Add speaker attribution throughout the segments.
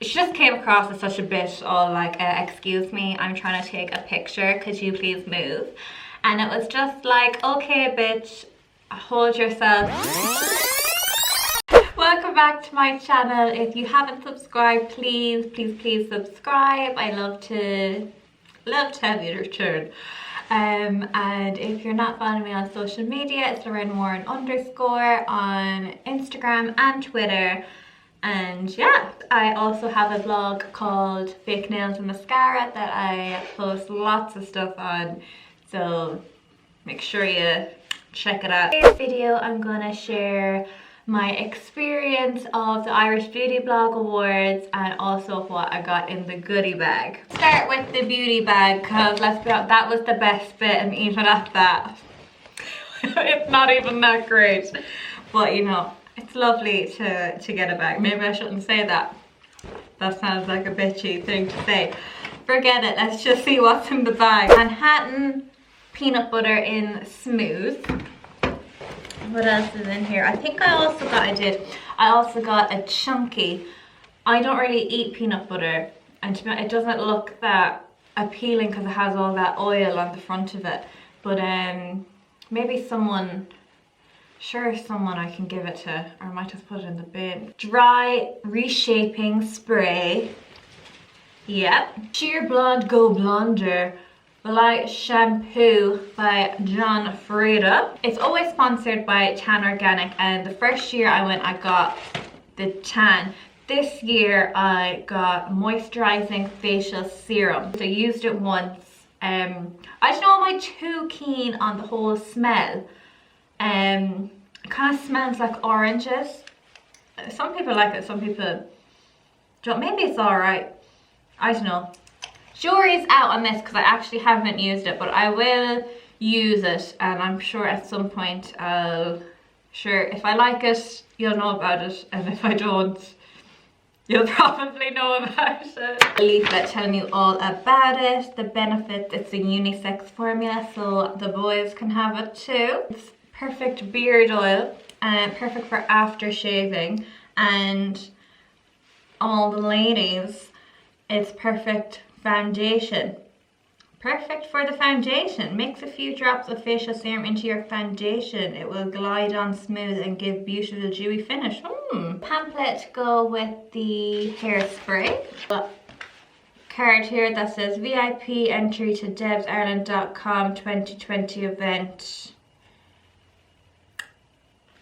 Speaker 1: she just came across as such a bit all like, excuse me, I'm trying to take a picture, could you please move? And it was just like, okay bitch, hold yourself. Welcome back to my channel. If you haven't subscribed, please subscribe. I love to have you return. And if you're not following me on social media, it's Lorraine Moran _ on Instagram and Twitter. And yeah, I also have a blog called Fake Nails and Mascara that I post lots of stuff on, so make sure you check it out. In this video, I'm gonna share my experience of the Irish Beauty Blog Awards and also what I got in the goodie bag. Start with the beauty bag, because let's be honest, that was the best bit, and even at that, it's not even that great. But you know, it's lovely to get a bag. Maybe I shouldn't say that. That sounds like a bitchy thing to say. Forget it, let's just see what's in the bag. Manhattan peanut butter in smooth. What else is in here? I think I also got a chunky. I don't really eat peanut butter, and to be honest, it doesn't look that appealing because it has all that oil on the front of it. But maybe someone I can give it to, or I might just put it in the bin. Dry reshaping spray. Yep. Sheer Blonde Go Blonder Light Shampoo by John Frieda. It's always sponsored by Tan Organic, and the first year I went, I got the tan. This year I got moisturizing facial serum. So I used it once. I don't know, am I too keen on the whole smell? It kind of smells like oranges. Some people like it, some people don't. Maybe it's alright. I don't know. Jury's out on this because I actually haven't used it, but I will use it, and I'm sure at some point if I like it, you'll know about it, and if I don't, you'll probably know about it. A leaflet telling you all about it, the benefits. It's a unisex formula, so the boys can have it too. It's perfect beard oil, and perfect for after shaving, and all the ladies, it's perfect foundation. Perfect for the foundation. Mix a few drops of facial serum into your foundation. It will glide on smooth and give beautiful dewy finish. Pamphlet to go with the hairspray. Card here that says VIP entry to debsireland.com 2020 event.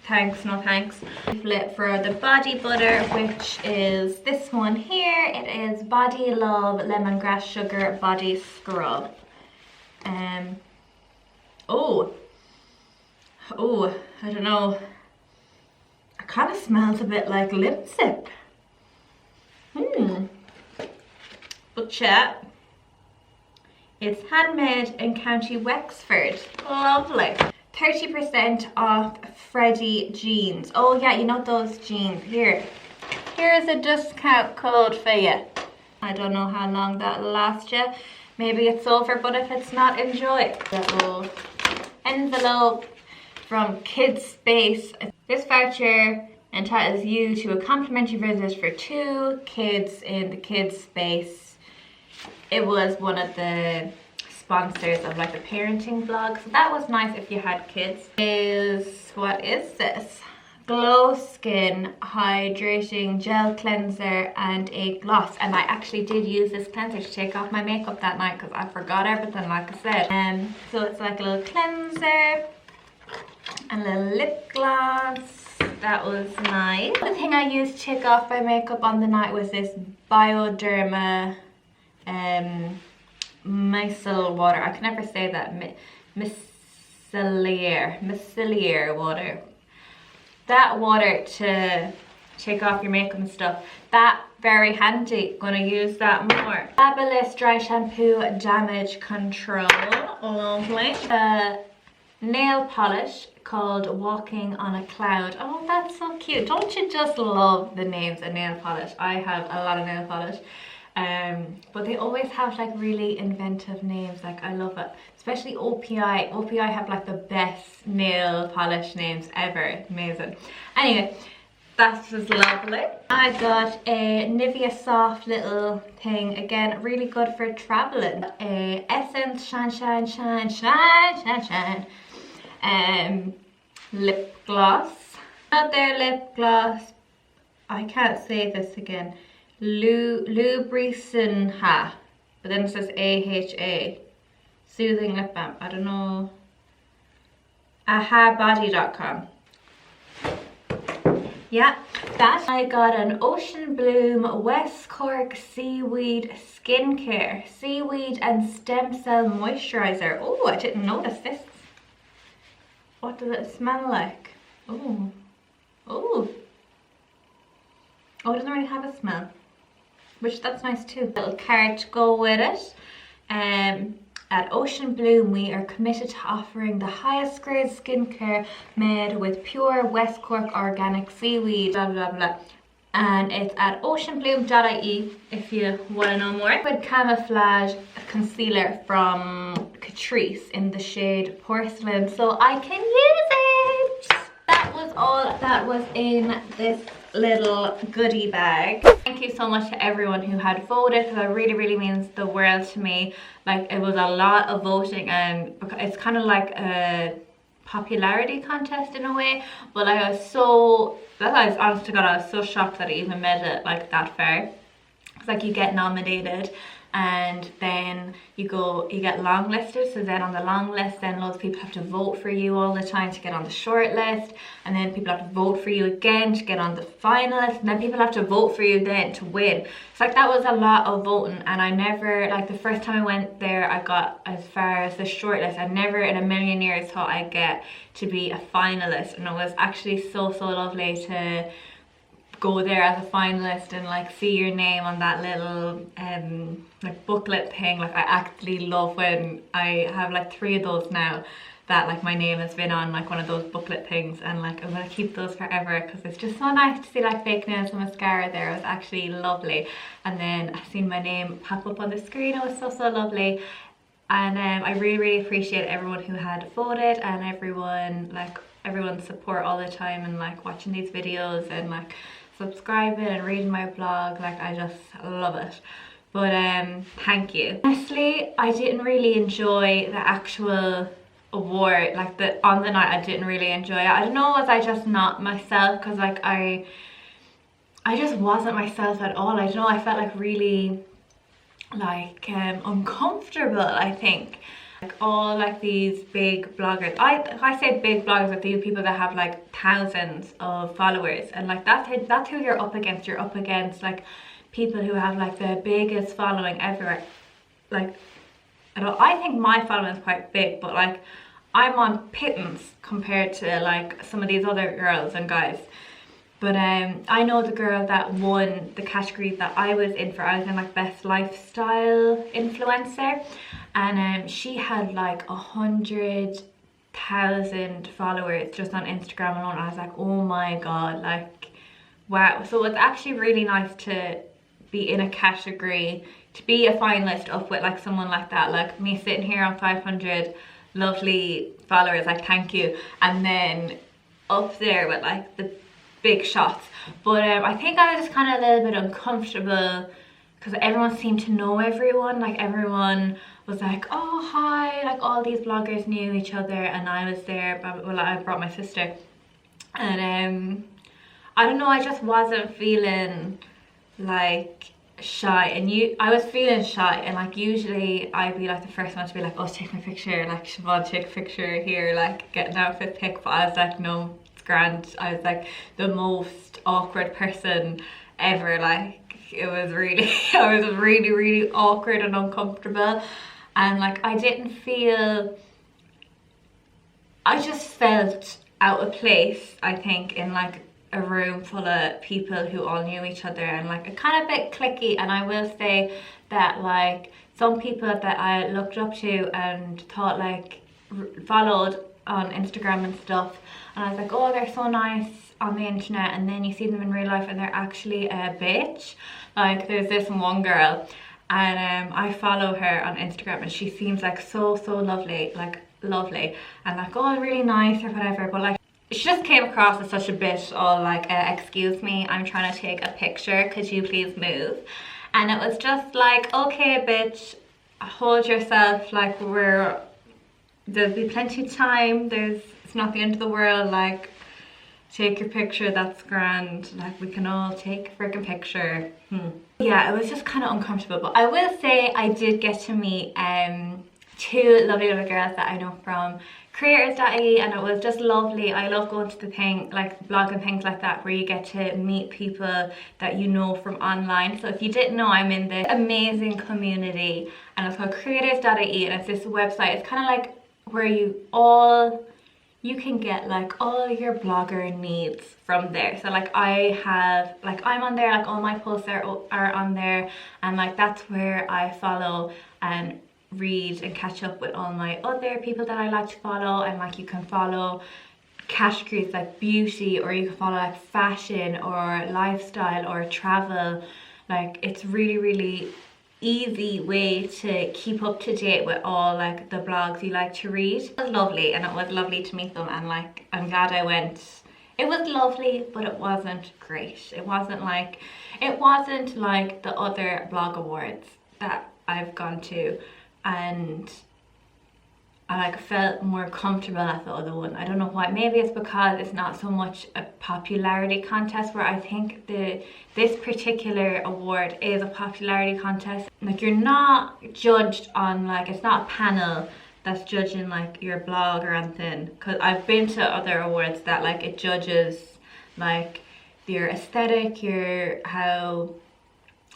Speaker 1: Thanks, no thanks. Leaflet for the body butter, which is this one here. It is Body Love Lemongrass Sugar Body Scrub. Oh, I don't know. It kind of smells a bit like lipstick. But yeah, it's handmade in County Wexford. Lovely. 30% off Freddie jeans. Oh yeah, you know those jeans. Here's a discount code for you. I don't know how long that'll last you. Maybe it's over, but if it's not, enjoy. Little envelope from Kids Space. This voucher entitles you to a complimentary visit for 2 kids in the Kids Space. It was one of the sponsors of like the parenting blog, so that was nice if you had kids. What is this? Glow Skin Hydrating Gel Cleanser and a gloss, and I actually did use this cleanser to take off my makeup that night because I forgot everything, like I said. So it's like a little cleanser and a little lip gloss. That was nice. The thing I used to take off my makeup on the night was this Bioderma micellar water. I can never say that. Micellar water. That water to take off your makeup and stuff. That very handy. Gonna use that more. Fabulous dry shampoo damage control. Lovely. Nail polish called Walking on a Cloud. Oh, that's so cute. Don't you just love the names of nail polish? I have a lot of nail polish. But they always have like really inventive names. Like, I love it, especially OPI. OPI have like the best nail polish names ever. Amazing. Anyway, That was lovely. I got a Nivea Soft little thing. Again, really good for traveling. Essence Shine Shine Shine Shine Shine Shine lip gloss. Not their lip gloss. I can't say this again. Lubricinha. But then it says AHA. Soothing lip balm. I don't know. ahabody.com. Yeah, that. I got an Ocean Bloom West Cork Seaweed Skincare. Seaweed and Stem Cell Moisturizer. Oh, I didn't notice this. What does it smell like? Oh. Oh. Oh, it doesn't really have a smell. Which, that's nice too. Little card to go with it. At Ocean Bloom, we are committed to offering the highest grade skincare made with pure West Cork organic seaweed, blah blah blah. And it's at oceanbloom.ie if you want to know more. With Camouflage concealer from Catrice in the shade Porcelain, so I can use it. That was all that was in this little goodie bag. Thank you so much to everyone who had voted, because it really means the world to me. Like, it was a lot of voting, and it's kind of like a popularity contest in a way, but I was so, honest to God, I was so shocked that it even made it like that far. It's like you get nominated and then you get long listed, so then on the long list then loads of people have to vote for you all the time to get on the short list, and then people have to vote for you again to get on the finalist, and then people have to vote for you then to win. It's like that was a lot of voting, and I never, like the first time I went there I got as far as the short list. I never in a million years thought I'd get to be a finalist, and it was actually so lovely to go there as a finalist and like see your name on that little like booklet thing. Like, I actually love when I have like 3 of those now that like my name has been on like one of those booklet things, and like I'm gonna keep those forever because it's just so nice to see like fake nails and mascara there. It was actually lovely, and then I seen my name pop up on the screen. It was so lovely. And I really appreciate everyone who had voted, and everyone's support all the time, and like watching these videos and like subscribing and reading my blog. Like, I just love it. But thank you. Honestly, I didn't really enjoy the actual award, like on the night I didn't really enjoy it. I don't know, was I just not myself? Because like I just wasn't myself at all. I don't know, I felt like really like uncomfortable, I think. Like all like these big bloggers, I say big bloggers, like these people that have like thousands of followers, and like that's who you're up against. You're up against like people who have like the biggest following everywhere. Like, I think my following is quite big, but like I'm on pittance compared to like some of these other girls and guys. But I know the girl that won the category that I was in for. I was in like best lifestyle influencer, and she had like 100,000 followers just on Instagram alone. I was like, oh my god, like wow. So it's actually really nice to be in a category, to be a finalist up with like someone like that, like me sitting here on 500 lovely followers, like thank you, and then up there with like the big shots. But I think I was just kind of a little bit uncomfortable because everyone seemed to know everyone. Like everyone was like, oh hi, like all these bloggers knew each other, and I was there, well I brought my sister, and I don't know, I just wasn't feeling like shy, and I was feeling shy, and like usually I'd be like the first one to be like, oh take my picture, like Siobhan take a picture here, like get an outfit pic, but I was like no, it's grand. I was like the most awkward person ever. Like it was really I was really awkward and uncomfortable, and like I just felt out of place, I think, in like a room full of people who all knew each other, and like a kind of bit cliquey. And I will say that like some people that I looked up to and thought like followed on Instagram and stuff, and I was like, oh they're so nice on the internet, and then you see them in real life and they're actually a bitch. Like there's this one girl, and I follow her on Instagram, and she seems like so lovely, like lovely, and like oh really nice or whatever, but like she just came across as such a bit all like, excuse me, I'm trying to take a picture, could you please move? And it was just like, okay bitch, hold yourself, like there'll be plenty of time, it's not the end of the world, like take your picture, that's grand, like we can all take a freaking picture. Yeah, it was just kind of uncomfortable, but I will say I did get to meet two lovely girls that I know from creators.ie, and it was just lovely. I love going to the thing, like blogging things like that, where you get to meet people that you know from online. So if you didn't know, I'm in this amazing community and it's called creators.ie, and it's this website. It's kind of like where you can get like all your blogger needs from there. So like I'm on there, like all my posts are on there, and like that's where I follow and read and catch up with all my other people that I like to follow. And like you can follow categories like beauty, or you can follow like fashion or lifestyle or travel. Like it's really easy way to keep up to date with all like the blogs you like to read. It was lovely, and it was lovely to meet them, and like I'm glad I went. It was lovely, but it wasn't great. It wasn't like the other blog awards that I've gone to, and I like felt more comfortable at the other one. I don't know why. Maybe it's because it's not so much a popularity contest, where I think this particular award is a popularity contest. Like you're not judged on like, it's not a panel that's judging like your blog or anything. Because I've been to other awards that like it judges like your aesthetic,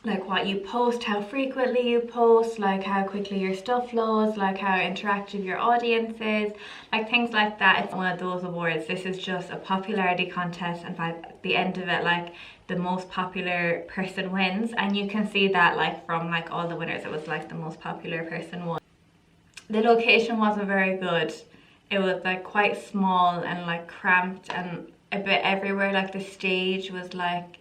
Speaker 1: like what you post, how frequently you post, like how quickly your stuff loads, like how interactive your audience is, like things like that. It's one of those awards. This is just a popularity contest, and at the end of it, like the most popular person wins. And you can see that like from like all the winners, it was like the most popular person won. The location wasn't very good. It was like quite small and like cramped and a bit everywhere. Like the stage was like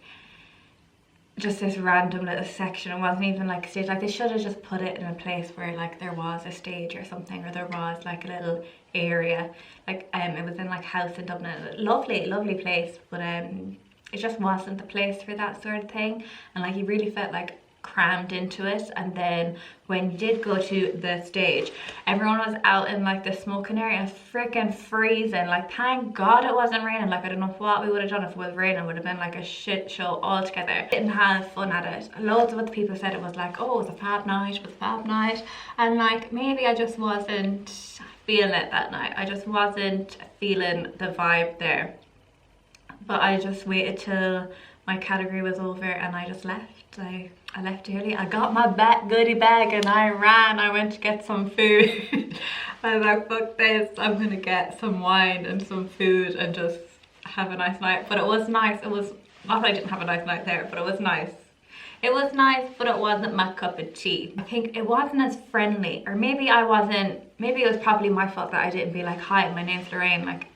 Speaker 1: just this random little section. It wasn't even like a stage. Like they should have just put it in a place where like there was a stage or something, or there was like a little area. Like it was in like house in Dublin. Lovely place, but it just wasn't the place for that sort of thing. And like you really felt like crammed into it. And then when you did go to the stage, everyone was out in like the smoking area. It was freaking freezing. Like thank God it wasn't raining. Like I don't know what we would have done if it was raining. It would have been like a shit show altogether. Didn't have fun at it. Loads of other people said it was like, oh, it was a fab night, and like maybe I just wasn't feeling it that night. I just wasn't feeling the vibe there. But I just waited till my category was over and I just left. I left early. I got my goodie bag and I ran. I went to get some food. I was like, fuck this, I'm gonna get some wine and some food and just have a nice night. But it was nice. It was not that I didn't have a nice night there, but it was nice. It was nice, but it wasn't my cup of tea. I think it wasn't as friendly, or maybe it was probably my fault that I didn't be like, hi, my name's Lorraine, like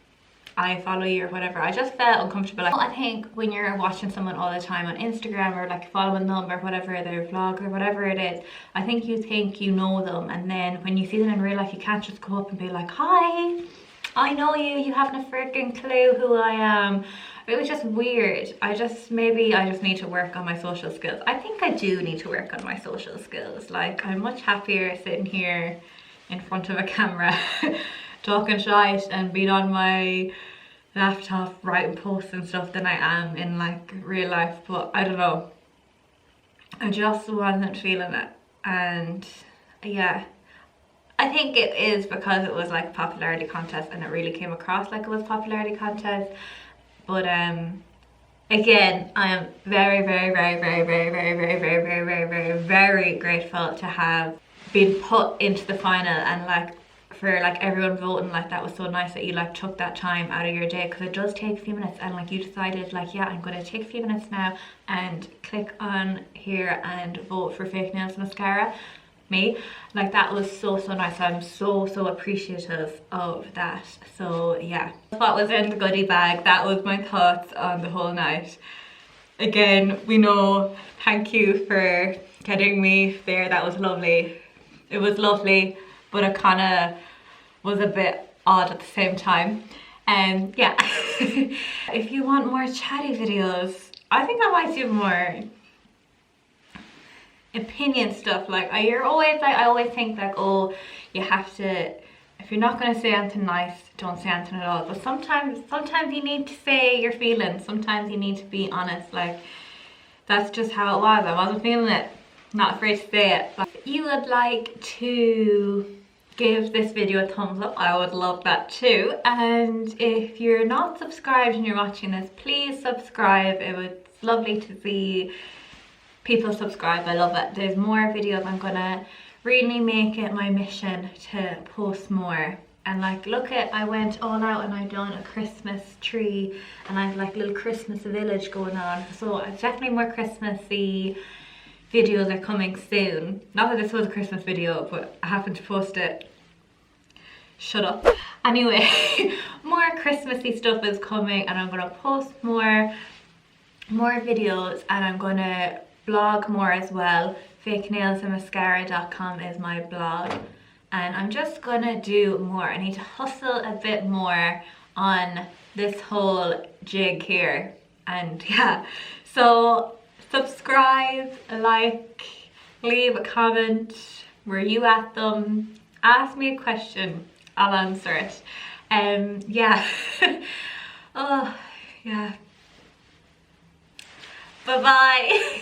Speaker 1: I follow you or whatever. I just felt uncomfortable. I think when you're watching someone all the time on Instagram, or like following them or whatever, their vlog or whatever it is, I think you know them, and then when you see them in real life, you can't just go up and be like, hi, I know you haven't a freaking clue who I am. It was just weird. Maybe I just need to work on my social skills. I think I do need to work on my social skills. Like I'm much happier sitting here in front of a camera talking shite and being on my laptop writing posts and stuff than I am in like real life. But I don't know, I just wasn't feeling it. And yeah, I think it is because it was like a popularity contest and it really came across like it was a popularity contest. But again, I am very grateful to have been put into the final, and like for like everyone voting. Like that was so nice that you like took that time out of your day, because it does take a few minutes, and like you decided like, yeah, I'm going to take a few minutes now and click on here and vote for Fake Nails Mascara. Me, like that was so nice. I'm so appreciative of that. So yeah, what was in the goodie bag, that was my thoughts on the whole night. Again, we know, thank you for getting me there. That was lovely. It was lovely, but it kind of was a bit odd at the same time. Yeah. If you want more chatty videos, I think I might do more opinion stuff. Like I always think like, oh, you have to, if you're not going to say anything nice, don't say anything at all. But sometimes you need to say your feelings. Sometimes you need to be honest. Like that's just how it was. I wasn't feeling it. Not afraid to say it. But if you would like to give this video a thumbs up, I would love that too. And if you're not subscribed and you're watching this, please subscribe. It was lovely to see people subscribe. I love it. There's more videos. I'm gonna really make it my mission to post more. And like, look at, I went all out and I done a Christmas tree and I've like little Christmas village going on. So definitely more Christmassy videos are coming soon. Not that this was a Christmas video, but I happened to post it. Shut up. Anyway, more Christmassy stuff is coming and I'm gonna post more videos and I'm gonna blog more as well. fakenailsandmascara.com is my blog. And I'm just gonna do more. I need to hustle a bit more on this whole jig here. And yeah, so subscribe, like, leave a comment. Were you at them? Ask me a question, I'll answer it. Yeah. Oh, yeah. Bye-bye.